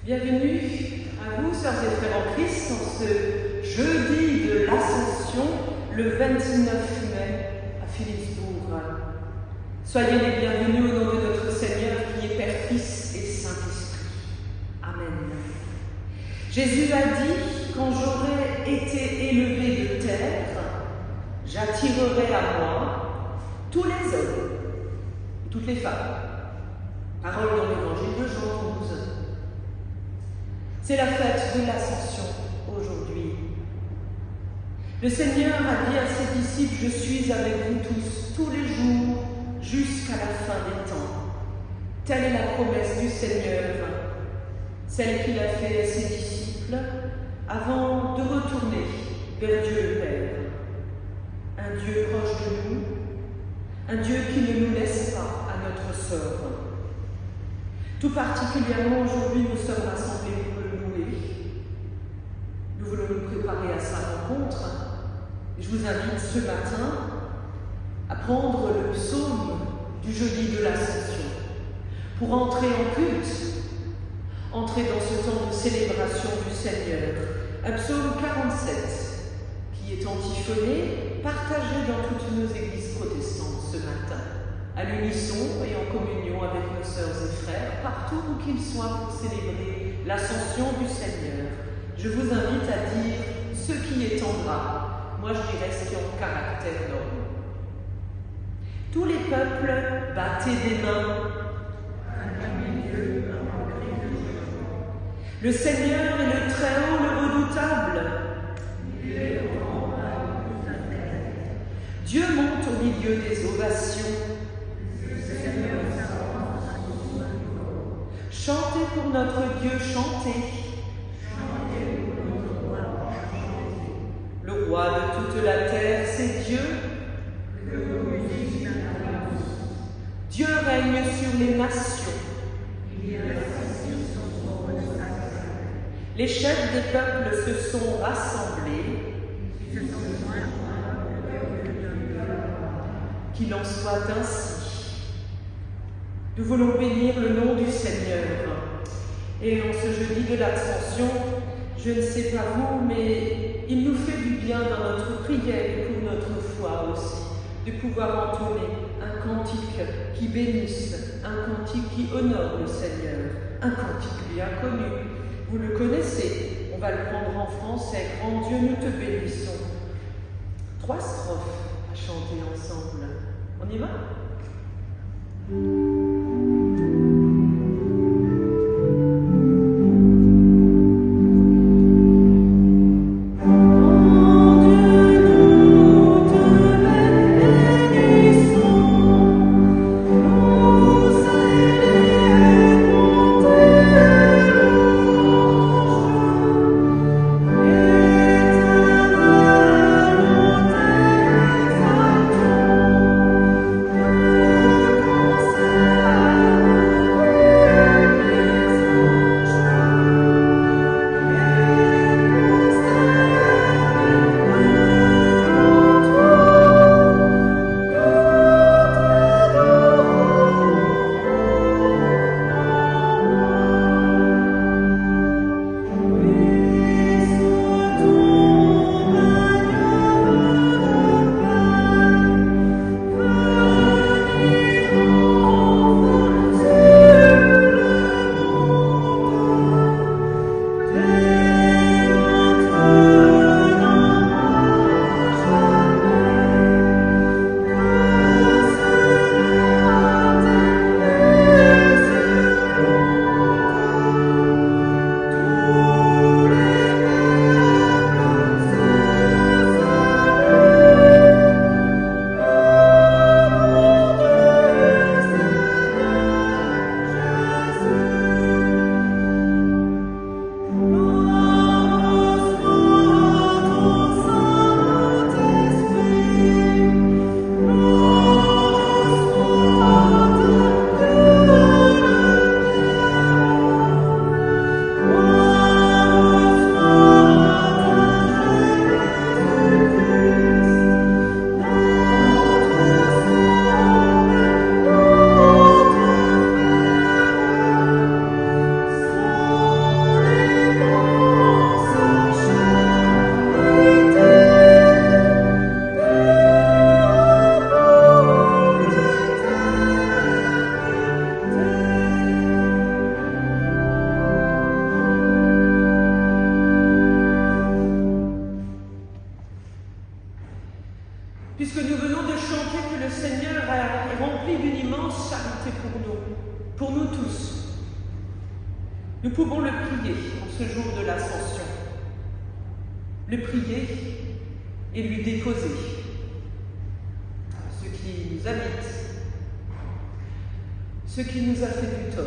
Bienvenue à vous, sœurs et frères en Christ, en ce jeudi de l'Ascension, le 29 mai à Philippsbourg. Soyez les bienvenus au nom de notre Seigneur qui est Père, Fils et Saint-Esprit. Amen. Jésus a dit, quand j'aurai été élevé de terre, j'attirerai à moi tous les hommes, toutes les femmes. Parole dans l'évangile de Jean 12. C'est la fête de l'Ascension aujourd'hui. Le Seigneur a dit à ses disciples, je suis avec vous tous les jours, jusqu'à la fin des temps. Telle est la promesse du Seigneur, celle qu'il a faite à ses disciples avant de retourner vers Dieu le Père. Un Dieu proche de nous, un Dieu qui ne nous laisse pas à notre sort. Tout particulièrement aujourd'hui, nous sommes rassemblés pour le louer. Nous voulons nous préparer à sa rencontre. Je vous invite ce matin à prendre le psaume du jeudi de l'Ascension pour entrer en culte, entrer dans ce temps de célébration du Seigneur. Un psaume 47 qui est antiphoné, partagé dans toutes nos églises protestantes ce matin, à l'unisson et en communion avec nos sœurs et frères, partout où qu'ils soient pour célébrer l'Ascension du Seigneur. Je vous invite à dire ce qui est en gras. Moi, je dirais ce qui est en caractère normal. Tous les peuples, battez des mains. Le Seigneur est le Très-Haut, le Redoutable. Dieu monte au milieu des ovations. Chantez pour notre Dieu, chantez. Le roi de toute la terre, c'est Dieu. Dieu règne sur les nations. Les chefs des peuples se sont rassemblés. Qu'il en soit ainsi. Nous voulons bénir le nom du Seigneur. Et en ce jeudi de l'Ascension, je ne sais pas vous, mais il nous fait du bien dans notre prière et pour notre foi aussi, de pouvoir entonner un cantique qui bénisse, un cantique qui honore le Seigneur, un cantique bien connu. Vous le connaissez, on va le prendre en français. Grand Dieu, nous te bénissons. 3 strophes à chanter ensemble. On y va ? Thank you. Nous pouvons le prier en ce jour de l'Ascension. Le prier et lui déposer ce qui nous habite, ce qui nous a fait du tort,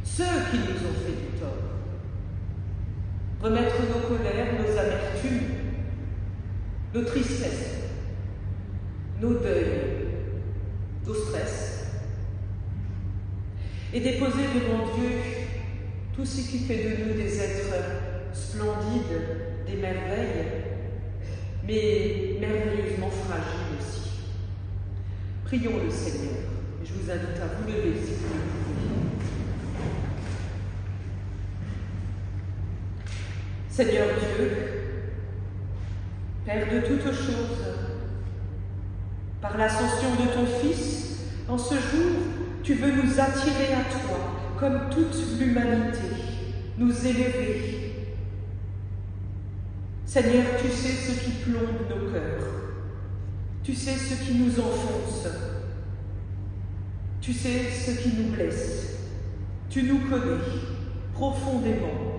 ceux qui nous ont fait du tort. Remettre nos colères, nos amertumes, nos tristesses, nos deuils, nos stress, et déposer devant Dieu tout ce qui fait de nous des êtres splendides, des merveilles, mais merveilleusement fragiles aussi. Prions le Seigneur. Je vous invite à vous lever si vous le pouvez. Seigneur Dieu, Père de toutes choses, par l'ascension de ton Fils, en ce jour, tu veux nous attirer à toi, comme toute l'humanité, nous élever. Seigneur, tu sais ce qui plombe nos cœurs, tu sais ce qui nous enfonce, tu sais ce qui nous blesse, tu nous connais profondément.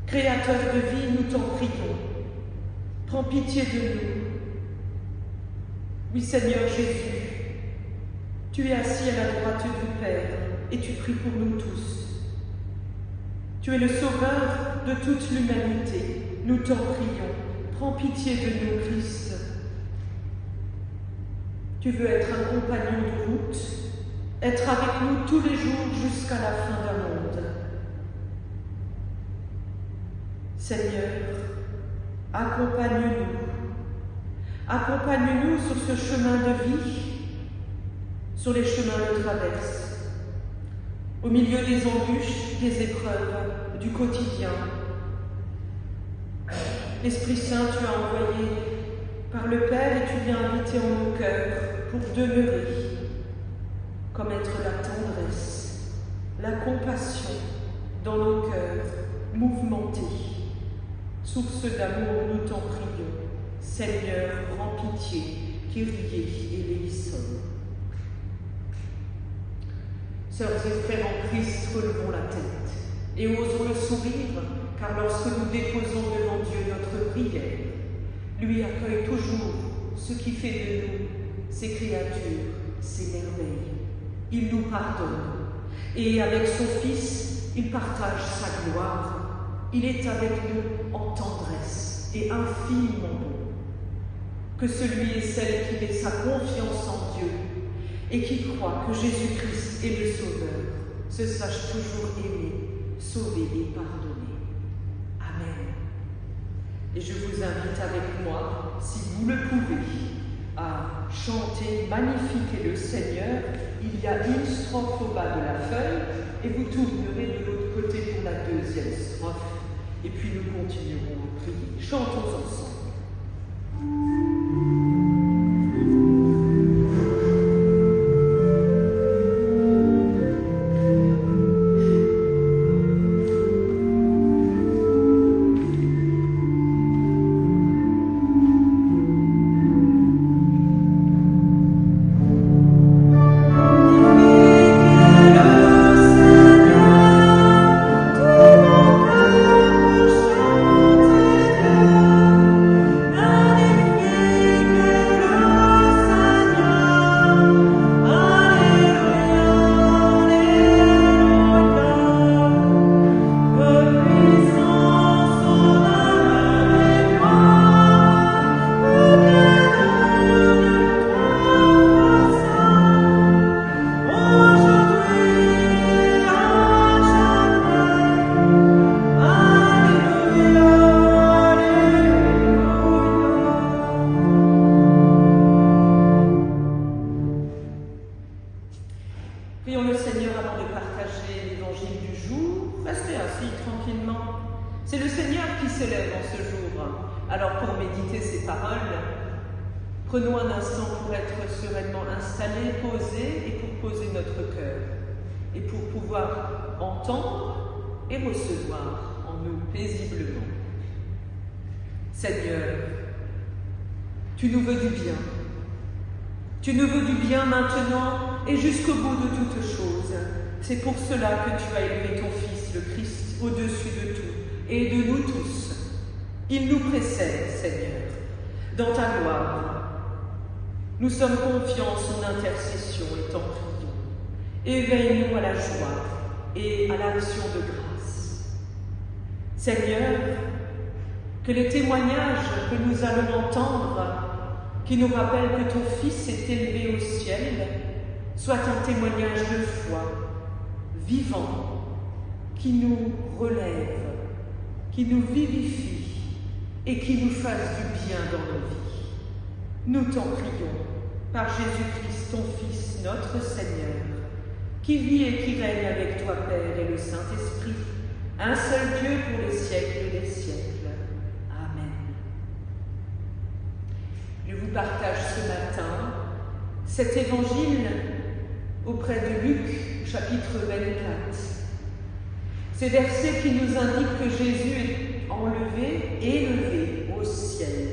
Créateur de vie, nous t'en prions, prends pitié de nous. Oui Seigneur Jésus, tu es assis à la droite du Père et tu pries pour nous tous. Tu es le sauveur de toute l'humanité, nous t'en prions, prends pitié de nous Christ. Tu veux être un compagnon de route, être avec nous tous les jours jusqu'à la fin d'un monde. Seigneur, accompagne-nous. Accompagne-nous sur ce chemin de vie, sur les chemins de traverse, au milieu des embûches, des épreuves, du quotidien. L'Esprit Saint, tu as envoyé par le Père et tu viens habiter en nos cœurs pour demeurer, comme être la tendresse, la compassion dans nos cœurs mouvementés. Source d'amour, nous t'en prions. Seigneur, prends pitié, Kyrie eleison. Sœurs et frères en Christ, relevons la tête et osons le sourire, car lorsque nous déposons devant Dieu notre prière, lui accueille toujours ce qui fait de nous ses créatures, ses merveilles. Il nous pardonne et avec son Fils, il partage sa gloire. Il est avec nous en tendresse et infiniment bon. Que celui et celle qui met sa confiance en Dieu et qui croit que Jésus-Christ est le Sauveur se sache toujours aimer, sauver et pardonner. Amen. Et je vous invite avec moi, si vous le pouvez, à chanter Magnifique est le Seigneur. Il y a une strophe au bas de la feuille et vous tournerez de l'autre côté pour la deuxième strophe. Et puis nous continuerons à prier. Chantons ensemble. Prions le Seigneur avant de partager l'évangile du jour. Restez assis tranquillement. C'est le Seigneur qui s'élève en ce jour. Alors pour méditer ces paroles, prenons un instant pour être sereinement installés, posés et pour poser notre cœur. Et pour pouvoir entendre et recevoir en nous paisiblement. Seigneur, tu nous veux du bien. Tu nous veux du bien maintenant et jusqu'au bout de toutes choses. C'est pour cela que tu as élevé ton Fils, le Christ, au-dessus de tout et de nous tous. Il nous précède, Seigneur, dans ta gloire. Nous sommes confiants en son intercession et t'en prions. Éveille-nous à la joie et à l'action de grâce. Seigneur, que les témoignages que nous allons entendre, qui nous rappellent que ton Fils est élevé au ciel, soient un témoignage de foi, vivant, qui nous relève, qui nous vivifie et qui nous fasse du bien dans nos vies. Nous t'en prions, par Jésus-Christ, ton Fils, notre Seigneur, qui vit et qui règne avec toi, Père, et le Saint-Esprit, un seul Dieu pour les siècles des siècles. Amen. Je vous partage ce matin cet évangile auprès de Luc, chapitre 24. Ces versets qui nous indiquent que Jésus est enlevé, élevé au ciel,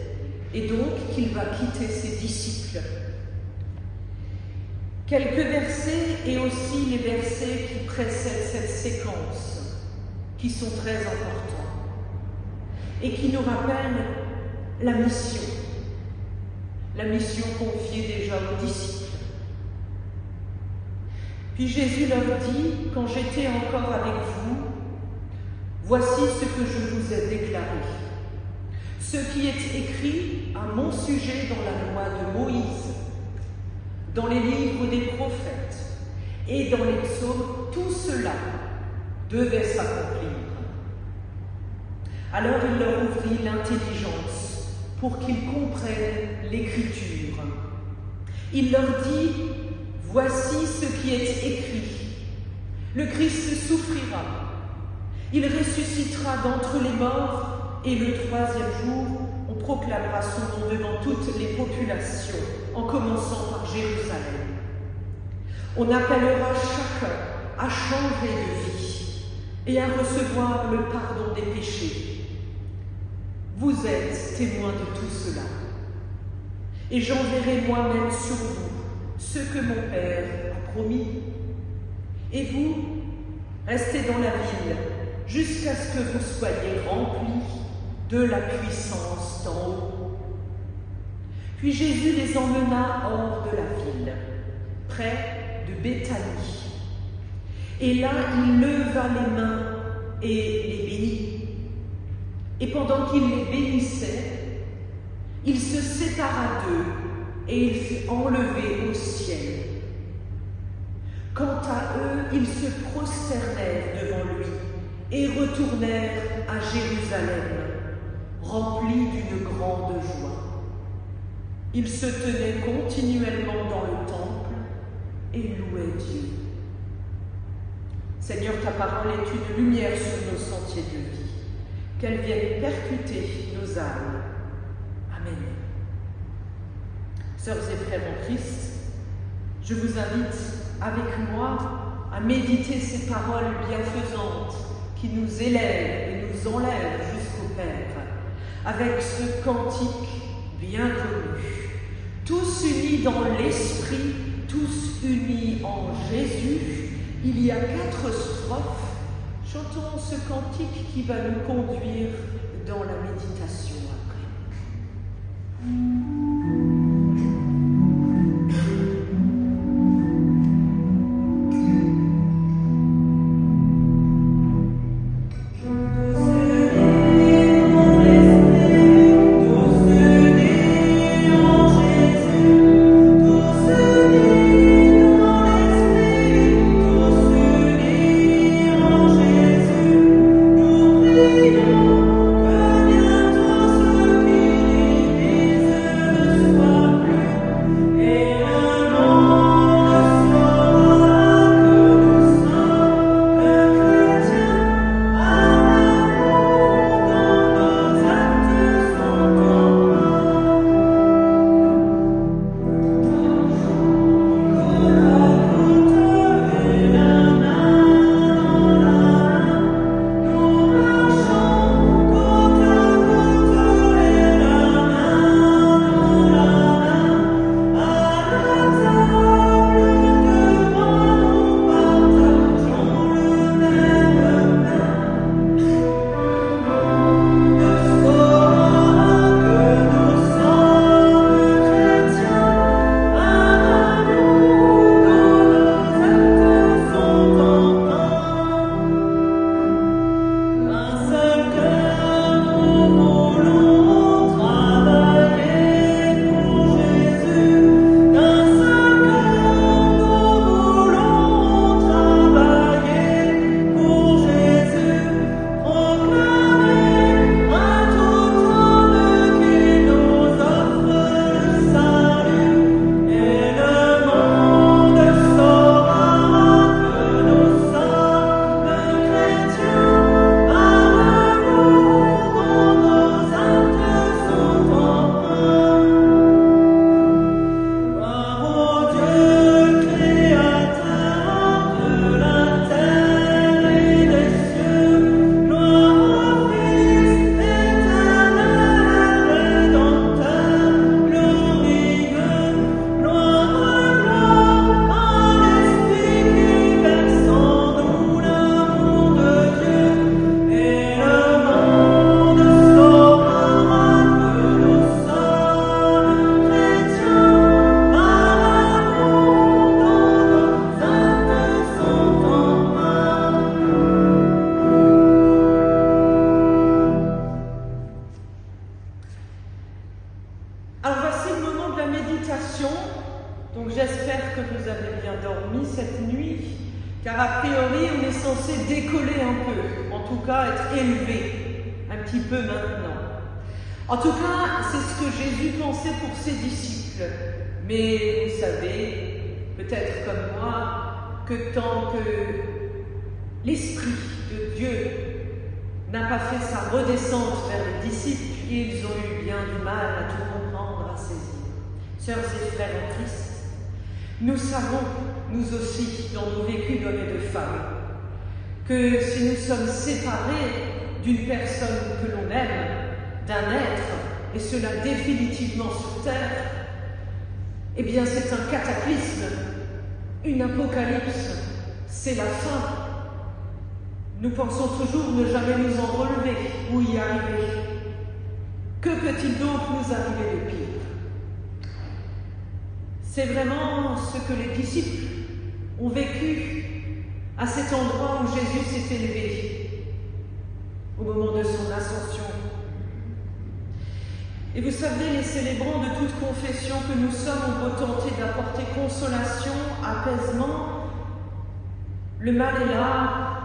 et donc qu'il va quitter ses disciples. Quelques versets et aussi les versets qui précèdent cette séquence, qui sont très importants, et qui nous rappellent la mission confiée déjà aux disciples. Puis Jésus leur dit, quand j'étais encore avec vous, voici ce que je vous ai déclaré. Ce qui est écrit à mon sujet dans la loi de Moïse, dans les livres des prophètes et dans les psaumes, tout cela devait s'accomplir. Alors il leur ouvrit l'intelligence pour qu'ils comprennent l'Écriture. Il leur dit, voici ce qui est écrit. Le Christ souffrira. Il ressuscitera d'entre les morts et le troisième jour, on proclamera son nom devant toutes les populations, en commençant par Jérusalem. On appellera chacun à changer de vie et à recevoir le pardon des péchés. Vous êtes témoins de tout cela. Et j'enverrai moi-même sur vous ce que mon Père a promis. Et vous, restez dans la ville jusqu'à ce que vous soyez remplis de la puissance d'en haut. Puis Jésus les emmena hors de la ville, près de Béthanie. Et là, il leva les mains et les bénit. Et pendant qu'il les bénissait, il se sépara d'eux et il fut enlevé au ciel. Quant à eux, ils se prosternèrent devant lui et retournèrent à Jérusalem, remplis d'une grande joie. Ils se tenaient continuellement dans le temple et louaient Dieu. Seigneur, ta parole est une lumière sur nos sentiers de vie, qu'elle vienne percuter nos âmes. Amen. Sœurs et frères en Christ, je vous invite avec moi à méditer ces paroles bienfaisantes qui nous élèvent et nous enlèvent jusqu'au Père, avec ce cantique bien connu. Tous unis dans l'Esprit, tous unis en Jésus. Il y a 4 strophes. Chantons ce cantique qui va nous conduire dans la méditation après. Que bientôt ce qui car a priori on est censé décoller un peu, en tout cas être élevé un petit peu maintenant. En tout cas, c'est ce que Jésus pensait pour ses disciples. Mais vous savez, peut-être comme moi, que tant que l'Esprit de Dieu n'a pas fait sa redescente vers les disciples, ils ont eu bien du mal à tout comprendre, à saisir. Sœurs et frères en Christ, nous savons, nous aussi, dans nos vécus d'hommes et de femmes, que si nous sommes séparés d'une personne que l'on aime, d'un être, et cela définitivement sur terre, eh bien c'est un cataclysme, une apocalypse, c'est la fin. Nous pensons toujours ne jamais nous en relever ou y arriver. Que peut-il donc nous arriver de pire? C'est vraiment ce que les disciples ont vécu à cet endroit où Jésus s'est élevé, au moment de son ascension. Et vous savez, les célébrants de toute confession que nous sommes ont beau tenter d'apporter consolation, apaisement. Le mal est là.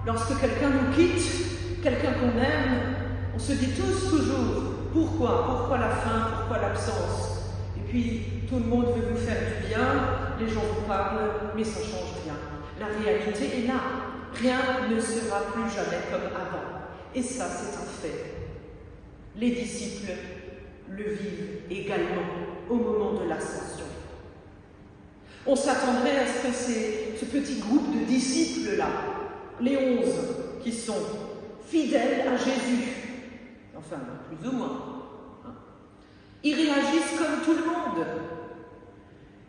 Lorsque quelqu'un nous quitte, quelqu'un qu'on aime, on se dit tous toujours, pourquoi la fin, pourquoi l'absence? Et puis, tout le monde veut vous faire du bien, les gens vous parlent, mais ça ne change rien. La réalité est là. Rien ne sera plus jamais comme avant. Et ça, c'est un fait. Les disciples le vivent également au moment de l'ascension. On s'attendrait à ce que ce petit groupe de disciples-là, les 11 qui sont fidèles à Jésus, enfin plus ou moins, ils réagissent comme tout le monde,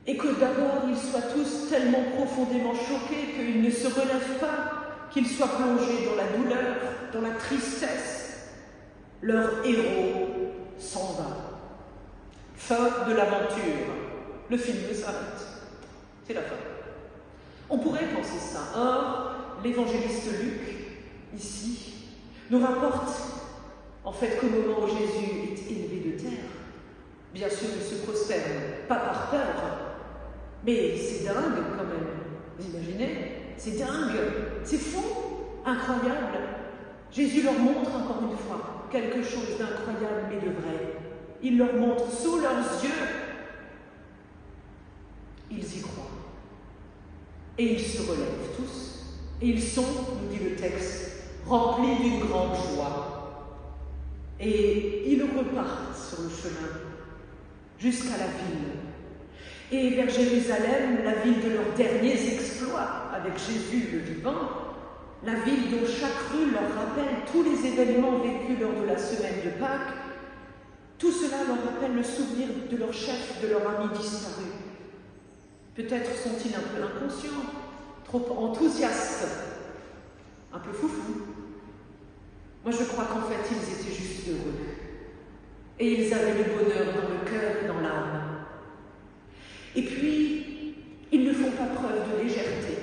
et que d'abord ils soient tous tellement profondément choqués qu'ils ne se relèvent pas, qu'ils soient plongés dans la douleur, dans la tristesse. Leur héros s'en va. Fin de l'aventure. Le film s'arrête. C'est la fin. On pourrait penser ça. Or, l'évangéliste Luc, ici, nous rapporte en fait qu'au moment où Jésus est élevé de terre, bien sûr il se prosterne, pas par peur, mais c'est dingue quand même. Vous imaginez? C'est dingue, c'est fou, incroyable. Jésus leur montre encore une fois quelque chose d'incroyable mais de vrai. Il leur montre sous leurs yeux. Ils y croient. Et ils se relèvent tous. Et ils sont, nous dit le texte, remplis d'une grande joie. Et ils repartent sur le chemin jusqu'à la ville. Et vers Jérusalem, la ville de leurs derniers exploits avec Jésus le divin, la ville dont chaque rue leur rappelle tous les événements vécus lors de la semaine de Pâques, tout cela leur rappelle le souvenir de leur chef, de leur ami disparu. Peut-être sont-ils un peu inconscients, trop enthousiastes, un peu foufous. Moi je crois qu'en fait ils étaient juste heureux. Et ils avaient le bonheur dans le cœur et dans l'âme. Et puis, ils ne font pas preuve de légèreté.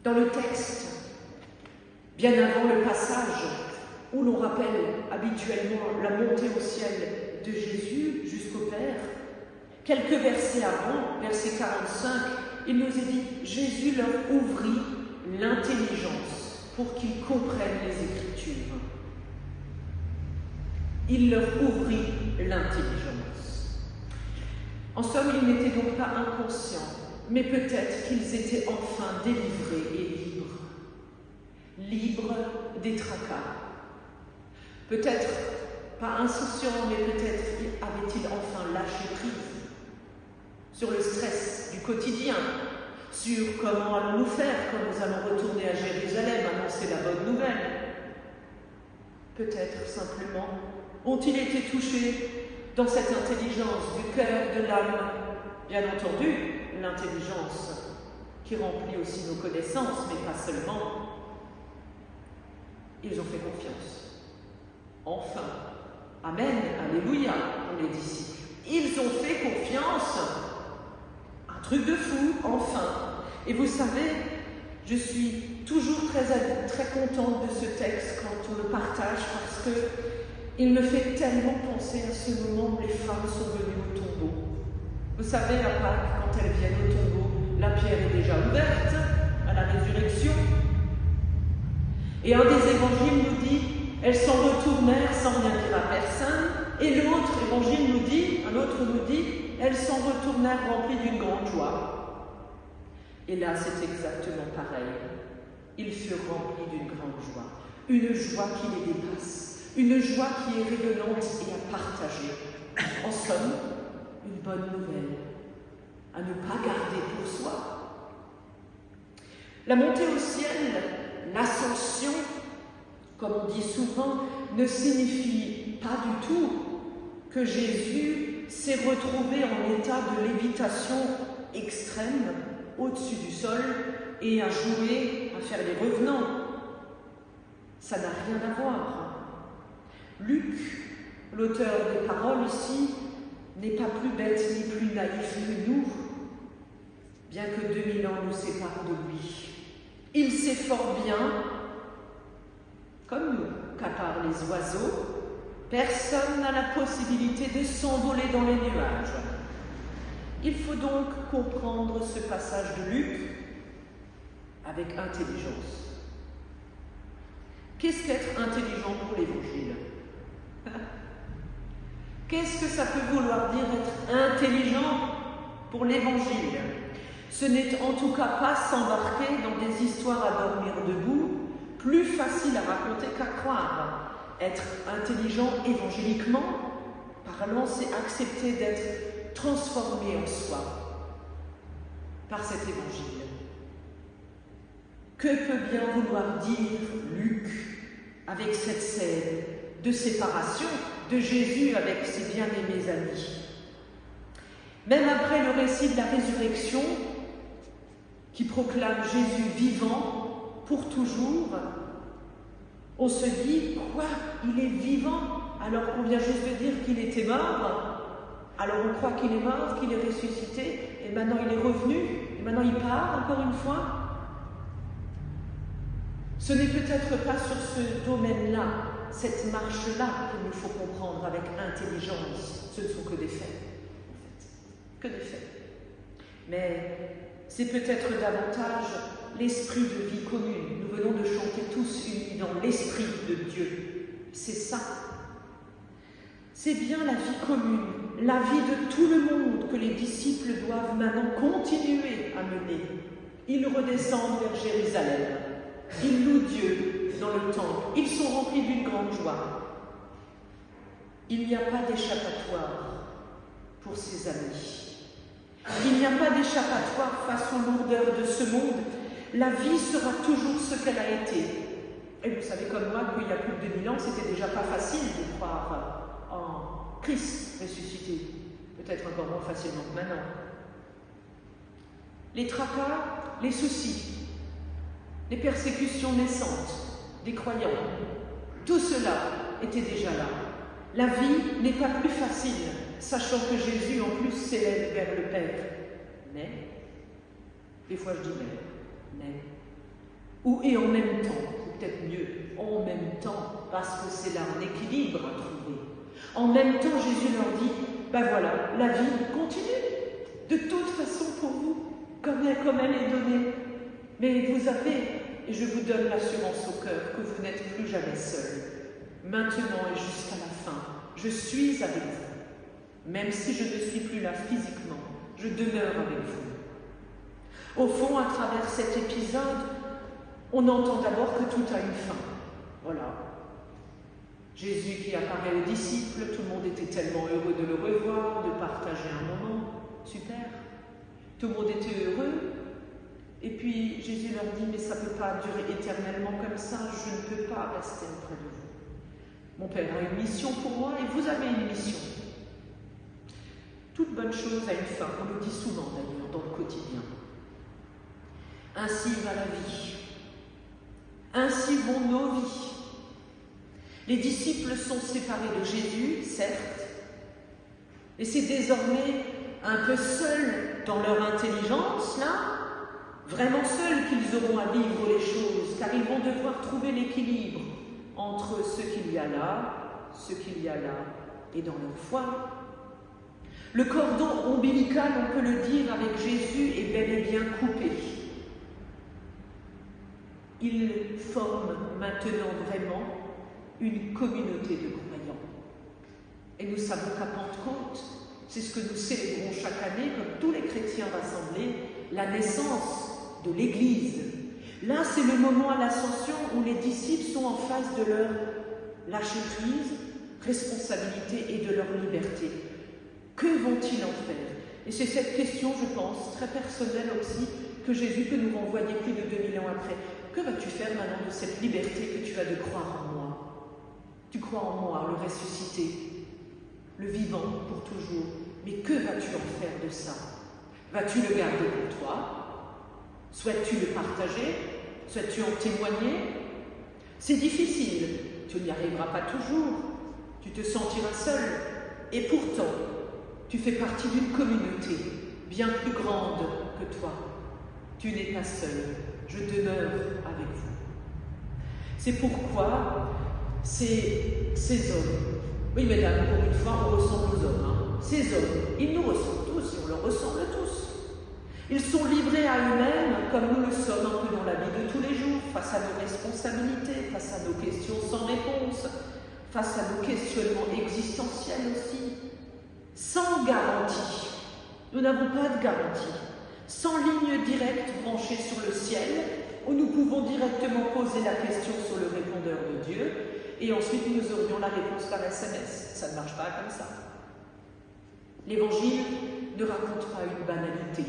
Dans le texte, bien avant le passage où l'on rappelle habituellement la montée au ciel de Jésus jusqu'au Père, quelques versets avant, verset 45, il nous est dit « Jésus leur ouvrit l'intelligence pour qu'ils comprennent les Écritures. » Il leur ouvrit l'intelligence. En somme, ils n'étaient donc pas inconscients, mais peut-être qu'ils étaient enfin délivrés et libres. Libres des tracas. Peut-être pas insouciants, mais peut-être avaient-ils enfin lâché prise sur le stress du quotidien, sur comment allons-nous faire quand nous allons retourner à Jérusalem, annoncer la bonne nouvelle. Peut-être simplement ont-ils été touchés dans cette intelligence du cœur, de l'âme, bien entendu, l'intelligence qui remplit aussi nos connaissances, mais pas seulement. Ils ont fait confiance. Enfin, Amen, Alléluia, pour les disciples. Ils ont fait confiance. Un truc de fou, enfin. Et vous savez, je suis toujours très contente de ce texte quand on le partage parce que il me fait tellement penser à ce moment où les femmes sont venues au tombeau. Vous savez, à Pâques, quand elles viennent au tombeau, la pierre est déjà ouverte, Et un des évangiles nous dit, elles s'en retournèrent sans rien dire à personne. Et l'autre évangile nous dit, un autre nous dit, elles s'en retournèrent remplies d'une grande joie. Et là, c'est exactement pareil. Ils furent remplis d'une grande joie. Une joie qui les dépasse. Une joie qui est rayonnante et à partager. En somme, une bonne nouvelle. À ne pas garder pour soi. La montée au ciel, l'ascension, comme on dit souvent, ne signifie pas du tout que Jésus s'est retrouvé en état de lévitation extrême au-dessus du sol et à jouer, à faire les revenants. Ça n'a rien à voir. Luc, l'auteur des paroles ici, n'est pas plus bête ni plus naïf que nous, bien que 2000 ans nous séparent de lui. Il sait fort bien, comme nous, qu'à part les oiseaux, personne n'a la possibilité de s'envoler dans les nuages. Il faut donc comprendre ce passage de Luc avec intelligence. Qu'est-ce qu'être intelligent pour l'Évangile? Qu'est-ce que ça peut vouloir dire être intelligent pour l'Évangile? Ce n'est en tout cas pas s'embarquer dans des histoires à dormir debout, plus facile à raconter qu'à croire. Être intelligent évangéliquement parlant, c'est accepter d'être transformé en soi par cet évangile. Que peut bien vouloir dire Luc avec cette scène de séparation de Jésus avec ses bien-aimés amis? Même après le récit de la résurrection, qui proclame Jésus vivant pour toujours, on se dit, quoi? Il est vivant alors qu'on vient juste de dire qu'il était mort? Alors on croit qu'il est mort, qu'il est ressuscité, et maintenant il est revenu, et maintenant il part encore une fois? Ce n'est peut-être pas sur ce domaine-là, cette marche-là qu'il nous faut comprendre avec intelligence. Ce ne sont que des faits, en fait. Que des faits. Mais c'est peut-être davantage l'esprit de vie commune. Nous venons de chanter tous unis dans l'esprit de Dieu. C'est ça. C'est bien la vie commune, la vie de tout le monde que les disciples doivent maintenant continuer à mener. Ils redescendent vers Jérusalem. Ils louent Dieu dans le temple. Ils sont remplis d'une grande joie. Il n'y a pas d'échappatoire pour ses amis. Il n'y a pas d'échappatoire face aux lourdeurs de ce monde. La vie sera toujours ce qu'elle a été. Et vous savez comme moi qu'il y a plus de 2000 ans, c'était déjà pas facile de croire en Christ ressuscité. Peut-être encore moins facilement que maintenant. Les tracas, les soucis, les persécutions naissantes des croyants, tout cela était déjà là. La vie n'est pas plus facile, sachant que Jésus en plus s'élève vers le Père. Mais, des fois je dis mais, ou et en même temps, c'est peut-être mieux, en même temps, parce que c'est là un équilibre à trouver. En même temps, Jésus leur dit, ben voilà, la vie continue, de toute façon pour vous, comme elle est donnée. Mais vous avez, et je vous donne l'assurance au cœur, que vous n'êtes plus jamais seul. Maintenant et jusqu'à la fin, je suis avec vous. Même si je ne suis plus là physiquement, je demeure avec vous. Au fond, à travers cet épisode, on entend d'abord que tout a une fin. Voilà. Jésus qui apparaît aux disciples, tout le monde était tellement heureux de le revoir, de partager un moment. Super. Tout le monde était heureux. Et puis Jésus leur dit, mais ça ne peut pas durer éternellement comme ça, je ne peux pas rester auprès de vous. Mon Père a une mission pour moi et vous avez une mission. Toute bonne chose a une fin, on le dit souvent d'ailleurs dans le quotidien. Ainsi va la vie. Ainsi vont nos vies. Les disciples sont séparés de Jésus, certes, et c'est désormais un peu seuls dans leur intelligence, là, vraiment seuls qu'ils auront à vivre les choses, car ils vont devoir trouver l'équilibre entre ce qu'il y a là, et dans leur foi. Le cordon ombilical, on peut le dire avec Jésus, est bel et bien coupé. il forme maintenant vraiment une communauté de croyants. Et nous savons qu'à Pentecôte, c'est ce que nous célébrons chaque année, comme tous les chrétiens rassemblés, la naissance de l'Église. Là, c'est le moment à l'ascension où les disciples sont en face de leur lâcher-prise, responsabilité et de leur liberté. Que vont-ils en faire? Et c'est cette question, je pense, très personnelle aussi, que Jésus peut nous renvoyer plus de 2000 ans après. Que vas-tu faire maintenant de cette liberté que tu as de croire en moi? Tu crois en moi, le ressuscité, le vivant pour toujours. Mais que vas-tu en faire de ça? Vas-tu le garder pour toi? Souhaites-tu le partager? Souhaites-tu en témoigner? C'est difficile, tu n'y arriveras pas toujours, tu te sentiras seul. Et pourtant, tu fais partie d'une communauté bien plus grande que toi. Tu n'es pas seul, je demeure avec vous. C'est pourquoi ces hommes, oui mesdames, pour une fois on ressemble aux hommes, ces hommes, ils nous ressemblent tous et on leur ressemble tous. Ils sont livrés à eux-mêmes comme nous le sommes un peu dans la vie de tous les jours, face à nos responsabilités, face à nos questions sans réponse, face à nos questionnements existentiels aussi, sans garantie. Nous n'avons pas de garantie. Sans ligne directe branchée sur le ciel, où nous pouvons directement poser la question sur le répondeur de Dieu, et ensuite nous aurions la réponse par SMS. Ça ne marche pas comme ça. L'Évangile ne raconte pas une banalité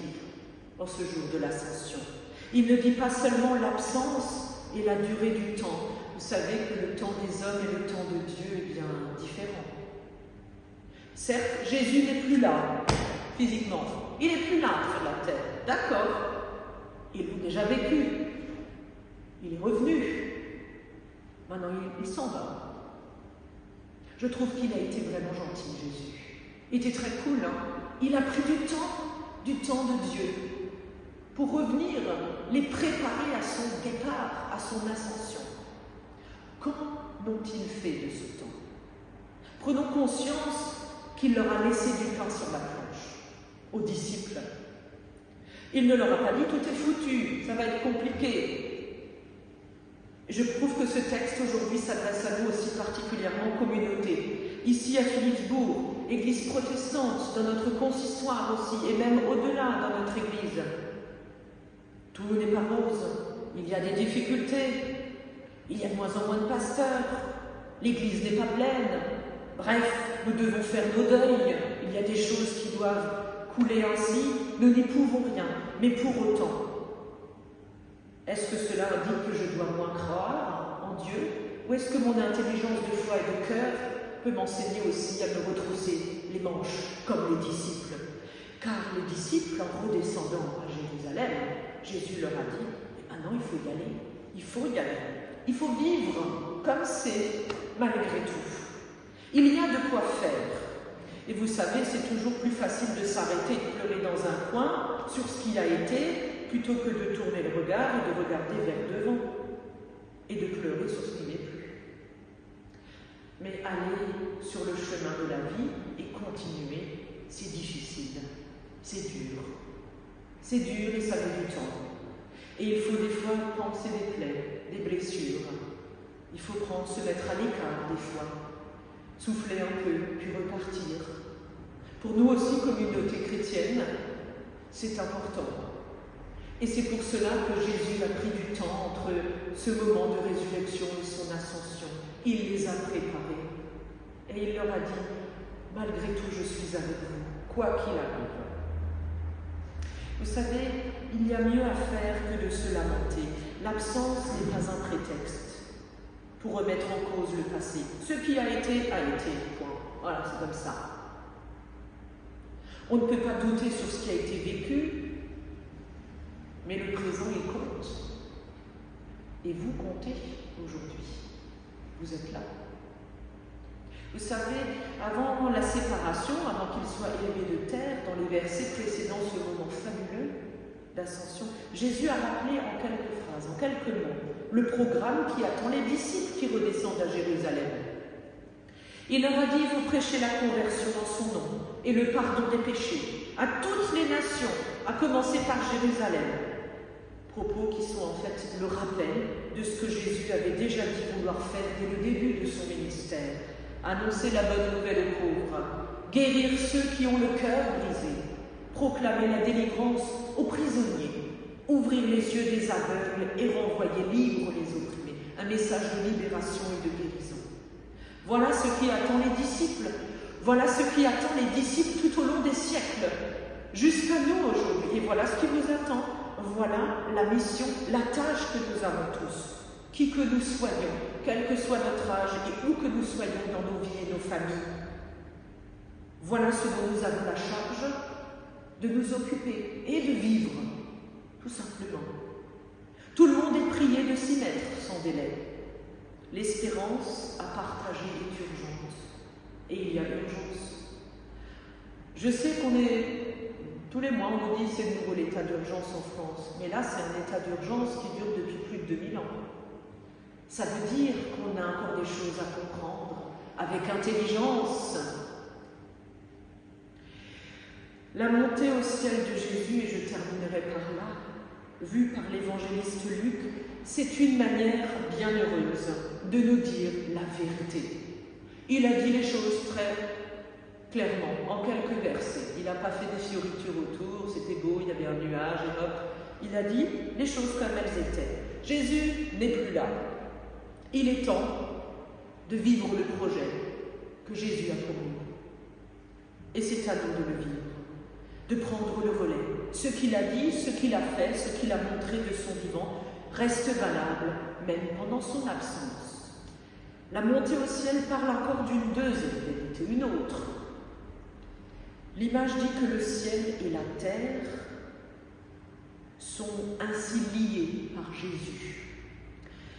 en ce jour de l'Ascension. Il ne dit pas seulement l'absence et la durée du temps. Vous savez que le temps des hommes et le temps de Dieu est bien différent. Certes, Jésus n'est plus là, physiquement. Il n'est plus là sur la terre, d'accord. Il a déjà vécu. Il est revenu. Maintenant, il s'en va. Je trouve qu'il a été vraiment gentil, Jésus. Il était très cool, Il a pris du temps de Dieu, pour revenir les préparer à son départ, à son ascension. Comment n'ont-ils fait de ce temps? Prenons conscience qu'il leur a laissé du pain sur la planche, aux disciples. Il ne leur a pas dit « tout est foutu, ça va être compliqué ». Je trouve que ce texte aujourd'hui s'adresse à nous aussi particulièrement en communauté. Ici à Philipsbourg, église protestante, dans notre consistoire aussi, et même au-delà dans notre église. Tout n'est pas rose, il y a des difficultés, il y a de moins en moins de pasteurs, l'église n'est pas pleine. Bref, nous devons faire nos deuils, il y a des choses qui doivent couler ainsi, nous n'y pouvons rien. Mais pour autant, est-ce que cela dit que je dois moins croire en Dieu? Ou est-ce que mon intelligence de foi et de cœur peut m'enseigner aussi à me retrousser les manches comme les disciples? Car les disciples, en redescendant à Jérusalem, Jésus leur a dit « maintenant il faut y aller, il faut y aller, il faut vivre comme c'est malgré tout. Il y a de quoi faire. » Et vous savez, c'est toujours plus facile de s'arrêter, de pleurer dans un coin sur ce qui a été, plutôt que de tourner le regard et de regarder vers devant et de pleurer sur ce qui n'est plus. Mais aller sur le chemin de la vie et continuer, c'est difficile, c'est dur. C'est dur et ça met du temps. Et il faut des fois penser des plaies, des blessures. Il faut se mettre à l'écart des fois, souffler un peu, puis repartir. Pour nous aussi, communauté chrétienne, c'est important. Et c'est pour cela que Jésus a pris du temps entre ce moment de résurrection et son ascension. Il les a préparés. Et il leur a dit, malgré tout, je suis avec vous, quoi qu'il arrive. Vous savez, il y a mieux à faire que de se lamenter. L'absence n'est pas un prétexte pour remettre en cause le passé. Ce qui a été, point. Voilà, c'est comme ça. On ne peut pas douter sur ce qui a été vécu, mais le présent, il compte. Et vous comptez aujourd'hui. Vous êtes là. Vous savez, avant la séparation, avant qu'il soit élevé de terre, dans les versets précédant ce moment fabuleux d'ascension, Jésus a rappelé en quelques phrases, en quelques mots, le programme qui attend les disciples qui redescendent à Jérusalem. Il leur a dit, vous prêchez la conversion en son nom et le pardon des péchés à toutes les nations, à commencer par Jérusalem. Propos qui sont en fait le rappel de ce que Jésus avait déjà dit vouloir faire dès le début de son ministère. Annoncer la bonne nouvelle aux pauvres, guérir ceux qui ont le cœur brisé, proclamer la délivrance aux prisonniers, ouvrir les yeux des aveugles et renvoyer libres les opprimés. Un message de libération et de guérison. Voilà ce qui attend les disciples. Voilà ce qui attend les disciples tout au long des siècles, jusqu'à nous aujourd'hui. Et voilà ce qui nous attend. Voilà la mission, la tâche que nous avons tous. Qui que nous soyons, quel que soit notre âge et où que nous soyons dans nos vies et nos familles. Voilà ce dont nous avons la charge de nous occuper et de vivre, tout simplement. Tout le monde est prié de s'y mettre sans délai. L'espérance à partager est urgente. Et il y a urgence. Je sais qu'on est, tous les mois on nous dit c'est de nouveau l'état d'urgence en France. Mais là c'est un état d'urgence qui dure depuis plus de 2000 ans. Ça veut dire qu'on a encore des choses à comprendre, avec intelligence. La montée au ciel de Jésus, et je terminerai par là, vue par l'évangéliste Luc, c'est une manière bienheureuse de nous dire la vérité. Il a dit les choses très clairement, en quelques versets. Il n'a pas fait des fioritures autour, c'était beau, il y avait un nuage, et hop. Il a dit les choses comme elles étaient. Jésus n'est plus là. Il est temps de vivre le projet que Jésus a pour nous. Et c'est à nous de le vivre, de prendre le relais. Ce qu'il a dit, ce qu'il a fait, ce qu'il a montré de son vivant reste valable, même pendant son absence. La montée au ciel parle encore d'une deuxième vérité, une autre. L'image dit que le ciel et la terre sont ainsi liés par Jésus.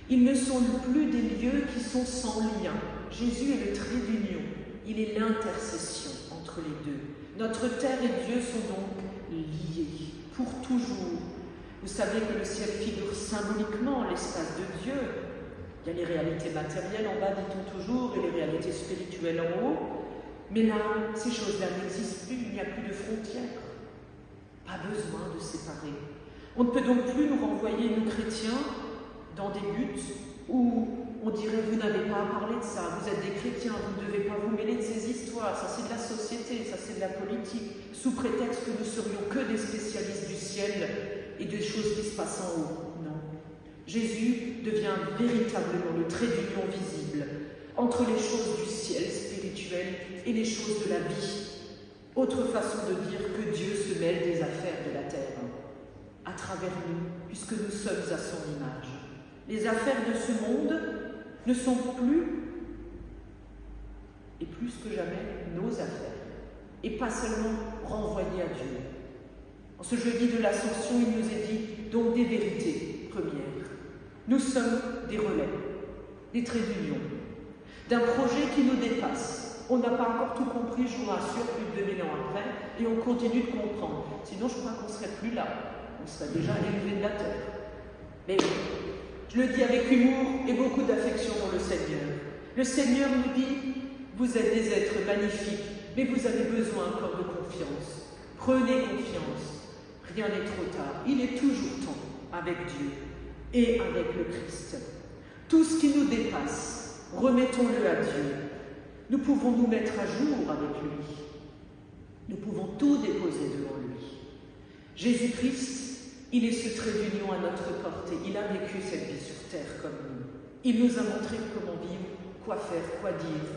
Ils ne sont plus des lieux qui sont sans lien. Jésus est le trait d'union. Il est l'intercession entre les deux. Notre terre et Dieu sont donc liés pour toujours. Vous savez que le ciel figure symboliquement l'espace de Dieu. Il y a les réalités matérielles en bas, dit-on toujours, et les réalités spirituelles en haut. Mais là, ces choses-là n'existent plus, il n'y a plus de frontières. Pas besoin de séparer. On ne peut donc plus nous renvoyer, nous chrétiens, dans des buts où on dirait vous n'avez pas à parler de ça, vous êtes des chrétiens, vous ne devez pas vous mêler de ces histoires, ça c'est de la société, ça c'est de la politique, sous prétexte que nous serions que des spécialistes du ciel et des choses qui se passent en haut. Non. Jésus devient véritablement le trait d'union visible entre les choses du ciel spirituel et les choses de la vie. Autre façon de dire que Dieu se mêle des affaires de la terre, à travers nous, puisque nous sommes à son image. Les affaires de ce monde ne sont plus, et plus que jamais, nos affaires, et pas seulement renvoyées à Dieu. En ce jeudi de l'Ascension, il nous est dit donc des vérités premières. Nous sommes des relais, des traits d'union, d'un projet qui nous dépasse. On n'a pas encore tout compris, je vous rassure, plus de 2000 ans après, et on continue de comprendre. Sinon, je crois qu'on ne serait plus là. On serait déjà élevé de la terre. Mais je le dis avec humour et beaucoup d'affection dans le Seigneur. Le Seigneur nous dit, vous êtes des êtres magnifiques, mais vous avez besoin encore de confiance. Prenez confiance. Rien n'est trop tard. Il est toujours temps avec Dieu et avec le Christ. Tout ce qui nous dépasse, remettons-le à Dieu. Nous pouvons nous mettre à jour avec lui. Nous pouvons tout déposer devant lui. Jésus-Christ, il est ce trait d'union à notre portée. Il a vécu cette vie sur terre comme nous. Il nous a montré comment vivre, quoi faire, quoi dire.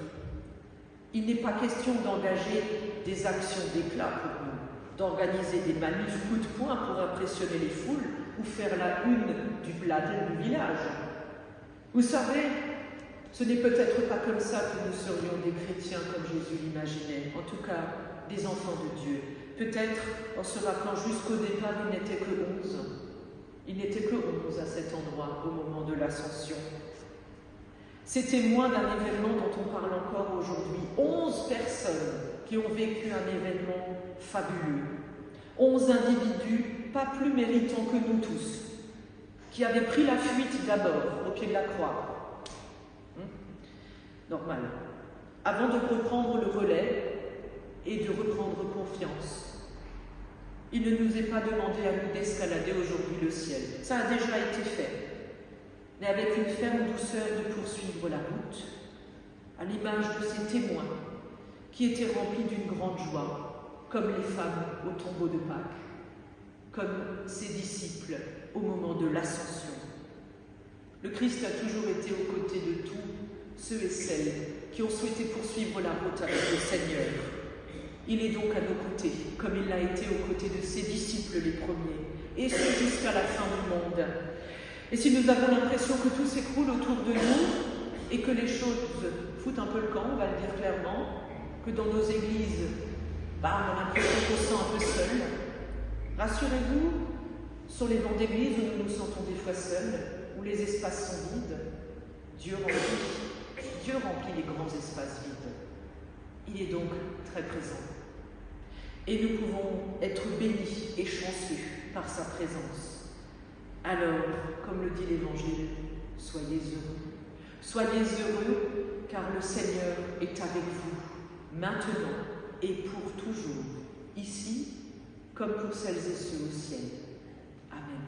Il n'est pas question d'engager des actions d'éclat pour nous, d'organiser des manifs coups de poing pour impressionner les foules ou faire la une du bled du village. Vous savez, ce n'est peut-être pas comme ça que nous serions des chrétiens comme Jésus l'imaginait, en tout cas des enfants de Dieu. Peut-être en se rappelant jusqu'au départ, il n'était que 11. Il n'était que 11 à cet endroit au moment de l'ascension. C'est témoin d'un événement dont on parle encore aujourd'hui. 11 personnes qui ont vécu un événement fabuleux. 11 individus, pas plus méritants que nous tous, qui avaient pris la fuite d'abord au pied de la croix. Normal. Avant de reprendre le relais et de reprendre confiance. Il ne nous est pas demandé à nous d'escalader aujourd'hui le ciel. Ça a déjà été fait. mais avec une ferme douceur de poursuivre la route, à l'image de ces témoins qui étaient remplis d'une grande joie, comme les femmes au tombeau de Pâques, comme ses disciples au moment de l'Ascension. Le Christ a toujours été aux côtés de tous ceux et celles qui ont souhaité poursuivre la route avec le Seigneur. Il est donc à nos côtés, comme il l'a été aux côtés de ses disciples les premiers, et ce jusqu'à la fin du monde. Et si nous avons l'impression que tout s'écroule autour de nous et que les choses foutent un peu le camp, on va le dire clairement, que dans nos églises, on a l'impression qu'on se sent un peu seul, rassurez-vous, sur les bancs d'église où nous nous sentons des fois seuls, où les espaces sont vides, Dieu remplit les grands espaces vides. Il est donc très présent. Et nous pouvons être bénis et chanceux par sa présence. Alors, comme le dit l'Évangile, soyez heureux. Soyez heureux, car le Seigneur est avec vous, maintenant et pour toujours, ici comme pour celles et ceux au ciel. Amen.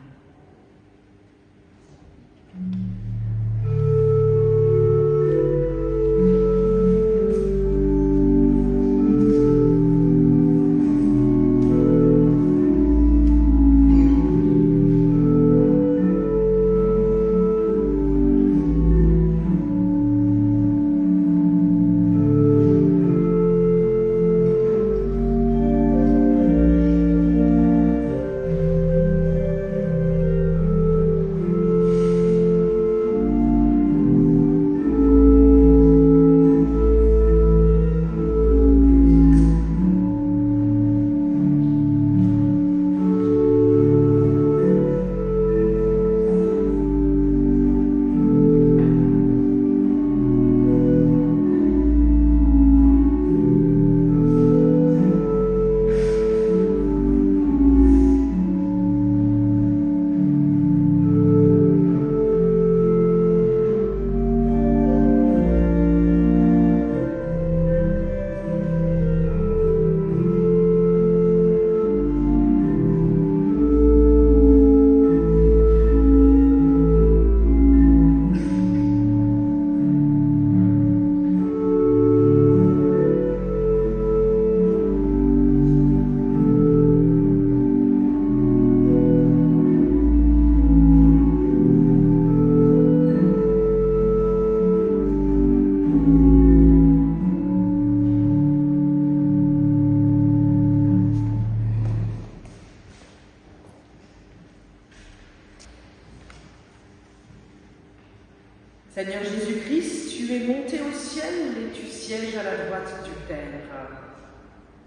Seigneur Jésus-Christ, tu es monté au ciel et tu sièges à la droite du Père.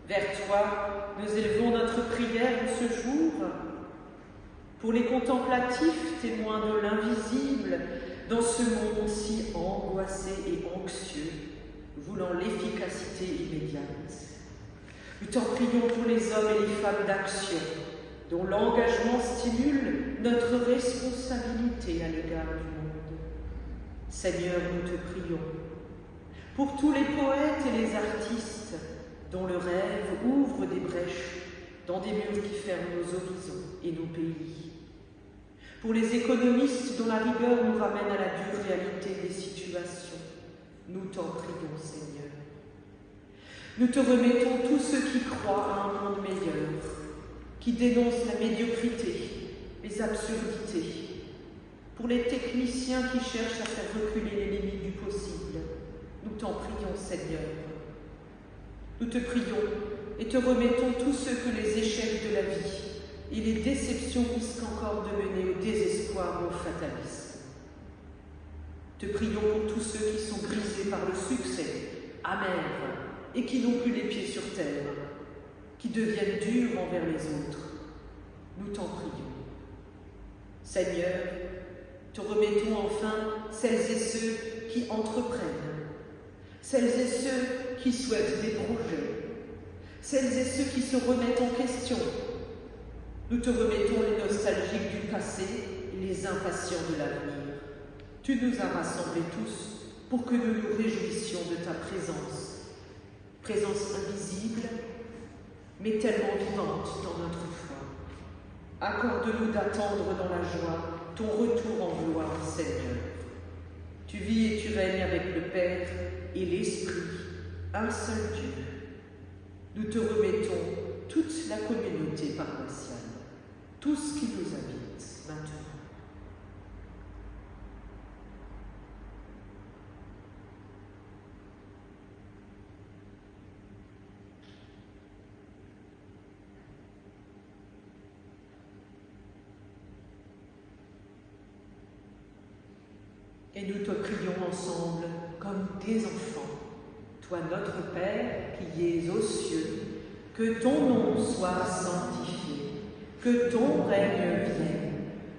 Vers toi, nous élevons notre prière ce jour pour les contemplatifs, témoins de l'invisible, dans ce monde si angoissé et anxieux, voulant l'efficacité immédiate. Nous t'en prions pour les hommes et les femmes d'action, dont l'engagement stimule notre responsabilité à l'égard du monde. Seigneur, nous te prions pour tous les poètes et les artistes dont le rêve ouvre des brèches dans des murs qui ferment nos horizons et nos pays. Pour les économistes dont la rigueur nous ramène à la dure réalité des situations, nous t'en prions, Seigneur. Nous te remettons tous ceux qui croient à un monde meilleur, qui dénoncent la médiocrité, les absurdités. Pour les techniciens qui cherchent à faire reculer les limites du possible, nous t'en prions, Seigneur. Nous te prions et te remettons tous ceux que les échecs de la vie et les déceptions risquent encore de mener au désespoir ou au fatalisme. Te prions pour tous ceux qui sont brisés par le succès, amers, et qui n'ont plus les pieds sur terre, qui deviennent durs envers les autres. Nous t'en prions. Seigneur, te remettons enfin celles et ceux qui entreprennent, celles et ceux qui souhaitent des projets, celles et ceux qui se remettent en question. Nous te remettons les nostalgiques du passé et les impatients de l'avenir. Tu nous as rassemblés tous pour que nous nous réjouissions de ta présence, présence invisible, mais tellement vivante dans notre foi. Accorde-nous d'attendre dans la joie ton retour en gloire, Seigneur. Tu vis et tu règnes avec le Père et l'Esprit, un seul Dieu. Nous te remettons toute la communauté paroissiale, tout ce qui nous habite maintenant. Et nous te prions ensemble comme tes enfants. Toi, notre Père, qui es aux cieux, que ton nom soit sanctifié, que ton règne vienne,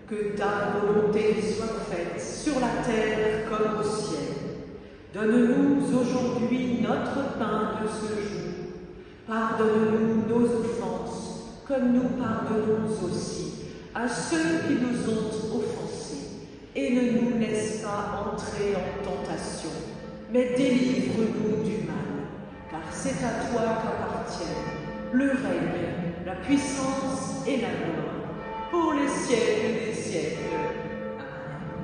que ta volonté soit faite sur la terre comme au ciel. Donne-nous aujourd'hui notre pain de ce jour. Pardonne-nous nos offenses, comme nous pardonnons aussi à ceux qui nous ont offensés. Et ne nous laisse pas entrer en tentation, mais délivre-nous du mal, car c'est à toi qu'appartiennent le règne, la puissance et la gloire, pour les siècles des siècles. Amen.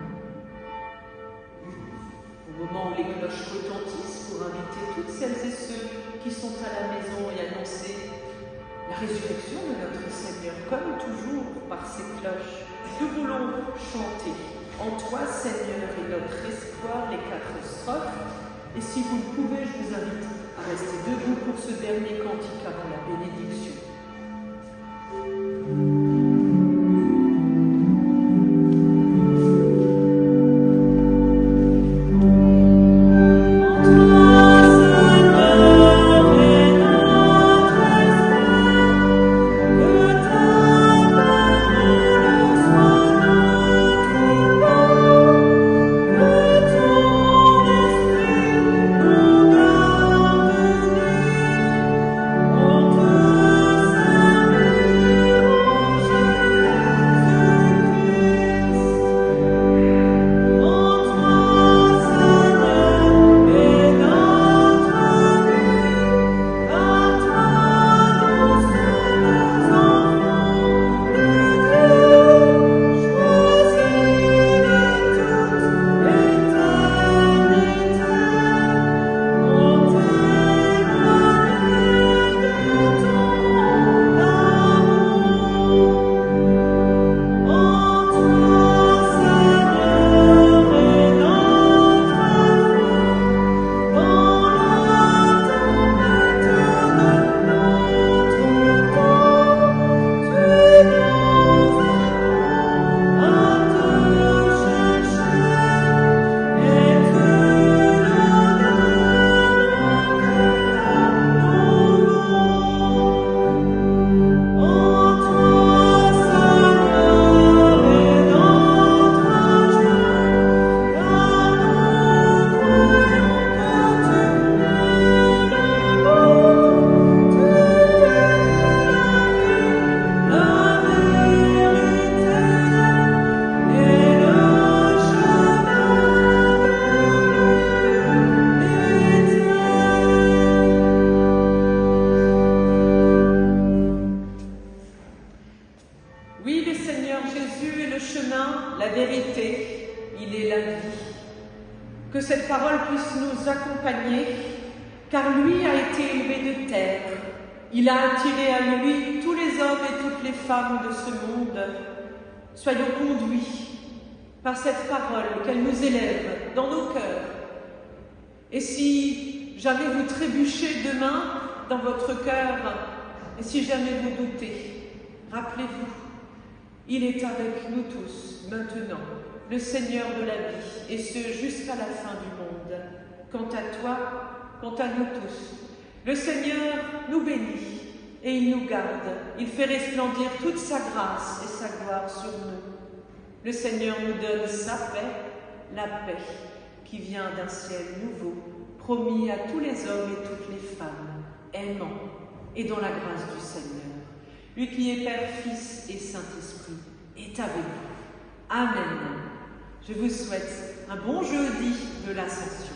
Au moment où les cloches retentissent pour inviter toutes celles et ceux qui sont à la maison et annoncer la résurrection de notre Seigneur, comme toujours par ces cloches, nous voulons chanter en toi, Seigneur, est notre espoir, les 4 strophes. Et si vous le pouvez, je vous invite à rester debout pour ce dernier cantique avant la bénédiction. Que cette parole puisse nous accompagner, car lui a été élevé de terre. Il a attiré à lui tous les hommes et toutes les femmes de ce monde. Soyons conduits par cette parole, qu'elle nous élève dans nos cœurs. Et si jamais vous trébuchez demain dans votre cœur, et si jamais vous doutez, rappelez-vous, il est avec nous tous, maintenant, le Seigneur de la vie, et ce jusqu'à la fin du monde. Quant à toi, quant à nous tous, le Seigneur nous bénit et il nous garde. Il fait resplendir toute sa grâce et sa gloire sur nous. Le Seigneur nous donne sa paix, la paix qui vient d'un ciel nouveau, promis à tous les hommes et toutes les femmes, aimants et dans la grâce du Seigneur. Lui qui est Père, Fils et Saint-Esprit est avec vous. Amen. Je vous souhaite un bon jeudi de l'Ascension.